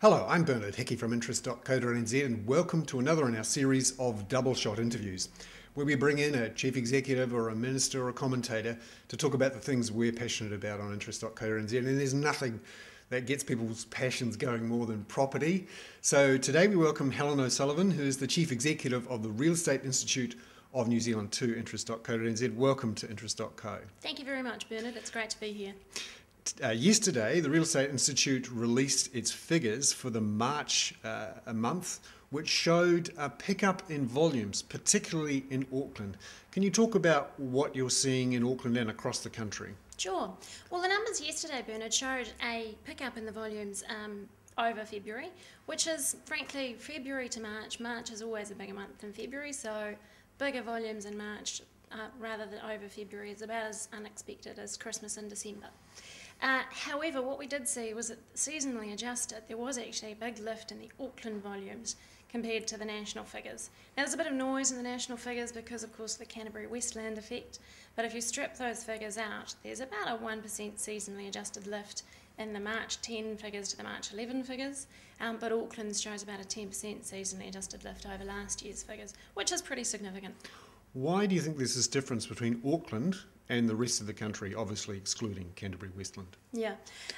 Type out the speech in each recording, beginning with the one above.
Hello, I'm Bernard Hickey from interest.co.nz and welcome to another in our series of double shot interviews where we bring in a chief executive or a minister or a commentator to talk about the things we're passionate about on interest.co.nz, and there's nothing that gets people's passions going more than property. So today we welcome Helen O'Sullivan, who is the chief executive of the Real Estate Institute of New Zealand to interest.co.nz. Welcome to interest.co. Thank you very much, Bernard. It's great to be here. Yesterday, the Real Estate Institute released its figures for the March month, which showed a pickup in volumes, particularly in Auckland. Can you talk about what you're seeing in Auckland and across the country? Sure. Well, the numbers yesterday, Bernard, showed a pickup in the volumes over February, which is, frankly, February to March. March is always a bigger month than February, so bigger volumes in March rather than over February is about as unexpected as Christmas in December. However, what we did see was that seasonally adjusted, there was actually a big lift in the Auckland volumes compared to the national figures. Now, there's a bit of noise in the national figures because, of course, the Canterbury Westland effect, but if you strip those figures out, there's about a 1% seasonally adjusted lift in the March 10 figures to the March 11 figures, but Auckland shows about a 10% seasonally adjusted lift over last year's figures, which is pretty significant. Why do you think there's this difference between Auckland and the rest of the country, obviously excluding Canterbury Westland? Yeah,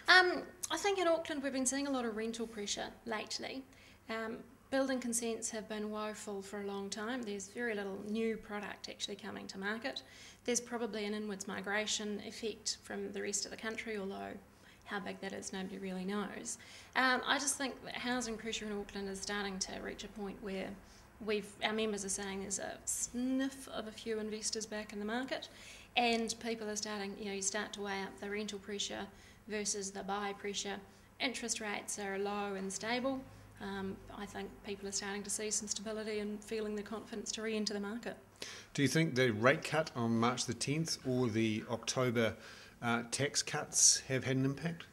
I think in Auckland we've been seeing a lot of rental pressure lately. Building consents have been woeful for a long time. There's very little new product actually coming to market. There's probably an inwards migration effect from the rest of the country, although how big that is nobody really knows. I just think that housing pressure in Auckland is starting to reach a point where our members are saying there's a sniff of a few investors back in the market, and people are starting, you start to weigh up the rental pressure versus the buy pressure. Interest rates are low and stable. I think people are starting to see some stability and feeling the confidence to re-enter the market. Do you think the rate cut on March the 10th or the October tax cuts have had an impact?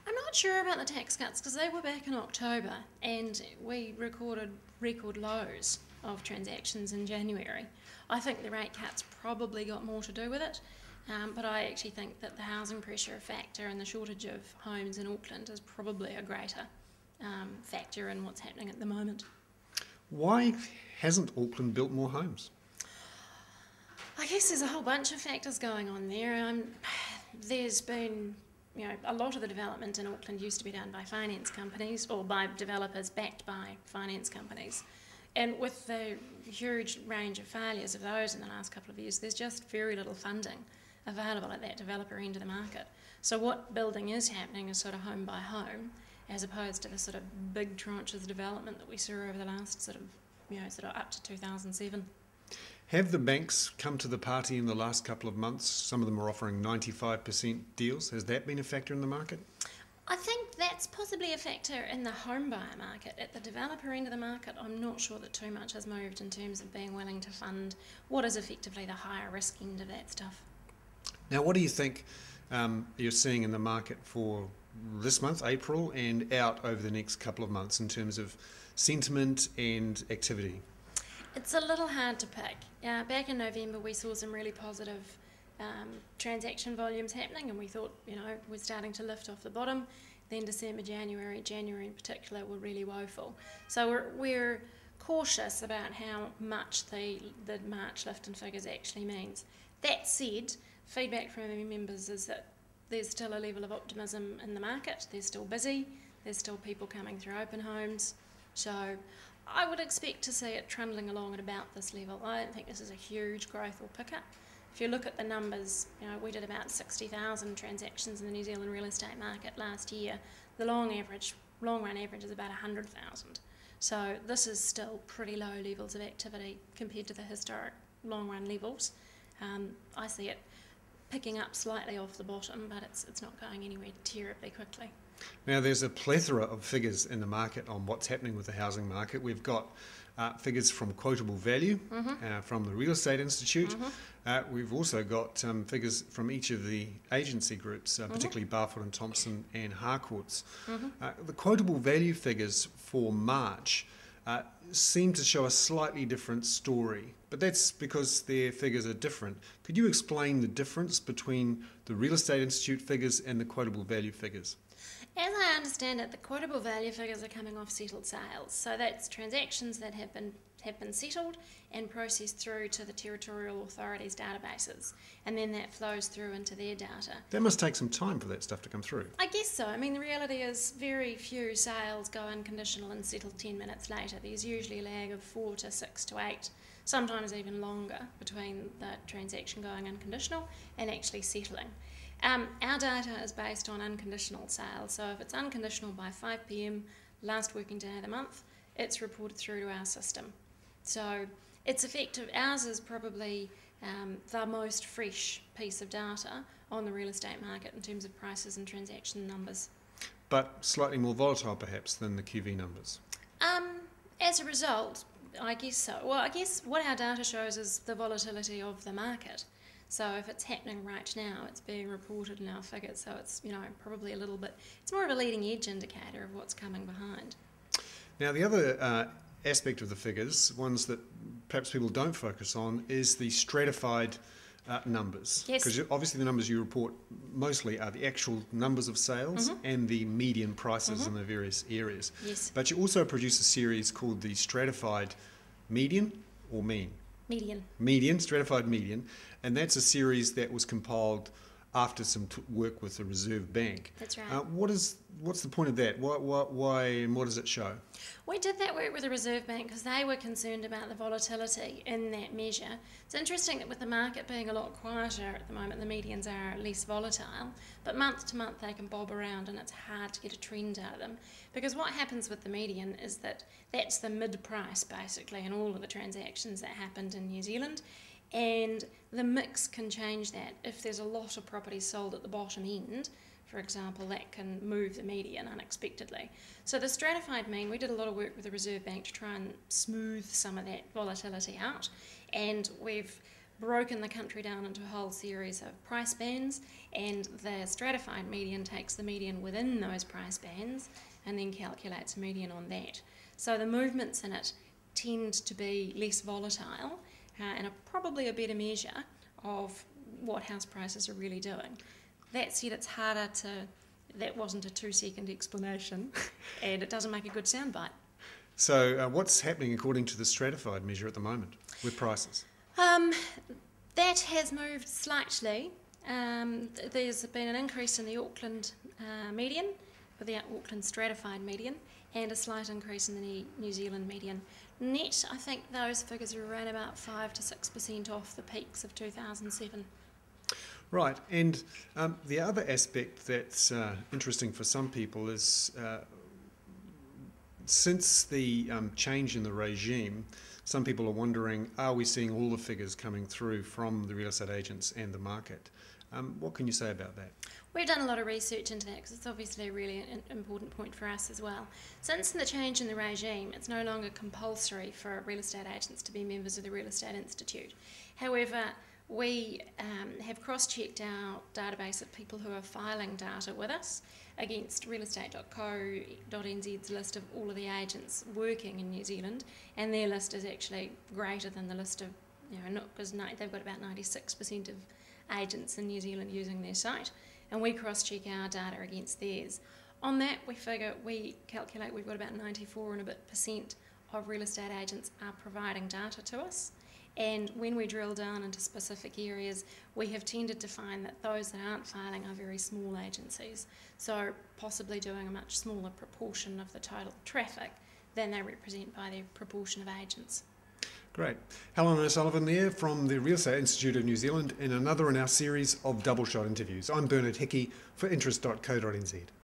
I'm not sure about the tax cuts because they were back in October and we recorded record lows of transactions in January. I think the rate cuts probably got more to do with it, but I actually think that the housing pressure factor and the shortage of homes in Auckland is probably a greater factor in what's happening at the moment. Why hasn't Auckland built more homes? I guess there's a whole bunch of factors going on there. There's been, a lot of the development in Auckland used to be done by finance companies or by developers backed by finance companies. And with the huge range of failures of those in the last couple of years, there's just very little funding available at that developer end of the market. So what building is happening is sort of home by home, as opposed to the sort of big tranches of development that we saw over the last sort of up to 2007. Have the banks come to the party in the last couple of months? Some of them are offering 95% deals. Has that been a factor in the market? I think that's possibly a factor in the home buyer market. At the developer end of the market, I'm not sure that too much has moved in terms of being willing to fund what is effectively the higher risk end of that stuff. Now, what do you think you're seeing in the market for this month, April, and out over the next couple of months in terms of sentiment and activity? It's a little hard to pick. Back in November we saw some really positive transaction volumes happening and we thought, we're starting to lift off the bottom. Then December, January in particular were really woeful. So we're cautious about how much the March lift in figures actually means. That said, feedback from our members is that there's still a level of optimism in the market. They're still busy. There's still people coming through open homes. So I would expect to see it trundling along at about this level. I don't think this is a huge growth or pickup. If you look at the numbers, we did about 60,000 transactions in the New Zealand real estate market last year. The long run average is about 100,000. So this is still pretty low levels of activity compared to the historic long run levels. I see it picking up slightly off the bottom, but it's not going anywhere terribly quickly. Now, there's a plethora of figures in the market on what's happening with the housing market. We've got figures from Quotable Value, from the Real Estate Institute. We've also got figures from each of the agency groups, particularly Barfoot and Thompson and Harcourt's. The Quotable Value figures for March seem to show a slightly different story, but that's because their figures are different. Could you explain the difference between the Real Estate Institute figures and the Quotable Value figures? As I understand it, the quotable value figures are coming off settled sales. So that's transactions that have been settled and processed through to the territorial authorities' databases. And then that flows through into their data. That must take some time for that stuff to come through. I guess so. I mean, the reality is very few sales go unconditional and settle 10 minutes later. There's usually a lag of 4 to 6 to 8, sometimes even longer, between the transaction going unconditional and actually settling. Our data is based on unconditional sales, so if it's unconditional by 5 p.m, last working day of the month, it's reported through to our system. So it's effective. Ours is probably the most fresh piece of data on the real estate market in terms of prices and transaction numbers. But slightly more volatile perhaps than the QV numbers. As a result, I guess so. Well, I guess what our data shows is the volatility of the market. So if it's happening right now, it's being reported in our figures. So it's, probably a little bit, it's more of a leading edge indicator of what's coming behind. Now, the other aspect of the figures, ones that perhaps people don't focus on, is the stratified numbers. Yes. Because obviously the numbers you report mostly are the actual numbers of sales and the median prices in the various areas. Yes. But you also produce a series called the stratified median or mean? Median, stratified median, and that's a series that was compiled after some work with the Reserve Bank. That's right. What's the point of that? Why and what does it show? We did that work with the Reserve Bank because they were concerned about the volatility in that measure. It's interesting that with the market being a lot quieter at the moment, the medians are less volatile, but month to month they can bob around and it's hard to get a trend out of them. Because what happens with the median is that that's the mid-price basically in all of the transactions that happened in New Zealand. And the mix can change that. If there's a lot of properties sold at the bottom end, for example, that can move the median unexpectedly. So the stratified mean, we did a lot of work with the Reserve Bank to try and smooth some of that volatility out. And we've broken the country down into a whole series of price bands, and the stratified median takes the median within those price bands and then calculates a median on that. So the movements in it tend to be less volatile and are probably a better measure of what house prices are really doing. That said, it's harder to, that wasn't a 2-second explanation, and it doesn't make a good soundbite. So what's happening according to the stratified measure at the moment with prices? That has moved slightly. There's been an increase in the Auckland median, or the Auckland stratified median, and a slight increase in the New Zealand median. Net, I think those figures are around about 5 to 6% off the peaks of 2007. Right, and the other aspect that's interesting for some people is since the change in the regime, some people are wondering, are we seeing all the figures coming through from the real estate agents and the market? What can you say about that? We've done a lot of research into that because it's obviously a really important point for us as well. Since the change in the regime, it's no longer compulsory for real estate agents to be members of the Real Estate Institute. However, we have cross-checked our database of people who are filing data with us against realestate.co.nz's list of all of the agents working in New Zealand, and their list is actually greater than the list of, because they've got about 96% of agents in New Zealand using their site, and we cross-check our data against theirs. On that, we calculate we've got about 94% and a bit of real estate agents are providing data to us. And when we drill down into specific areas, we have tended to find that those that aren't filing are very small agencies, so possibly doing a much smaller proportion of the total traffic than they represent by their proportion of agents. Great. Helen O'Sullivan there from the Real Estate Institute of New Zealand in another in our series of double shot interviews. I'm Bernard Hickey for interest.co.nz.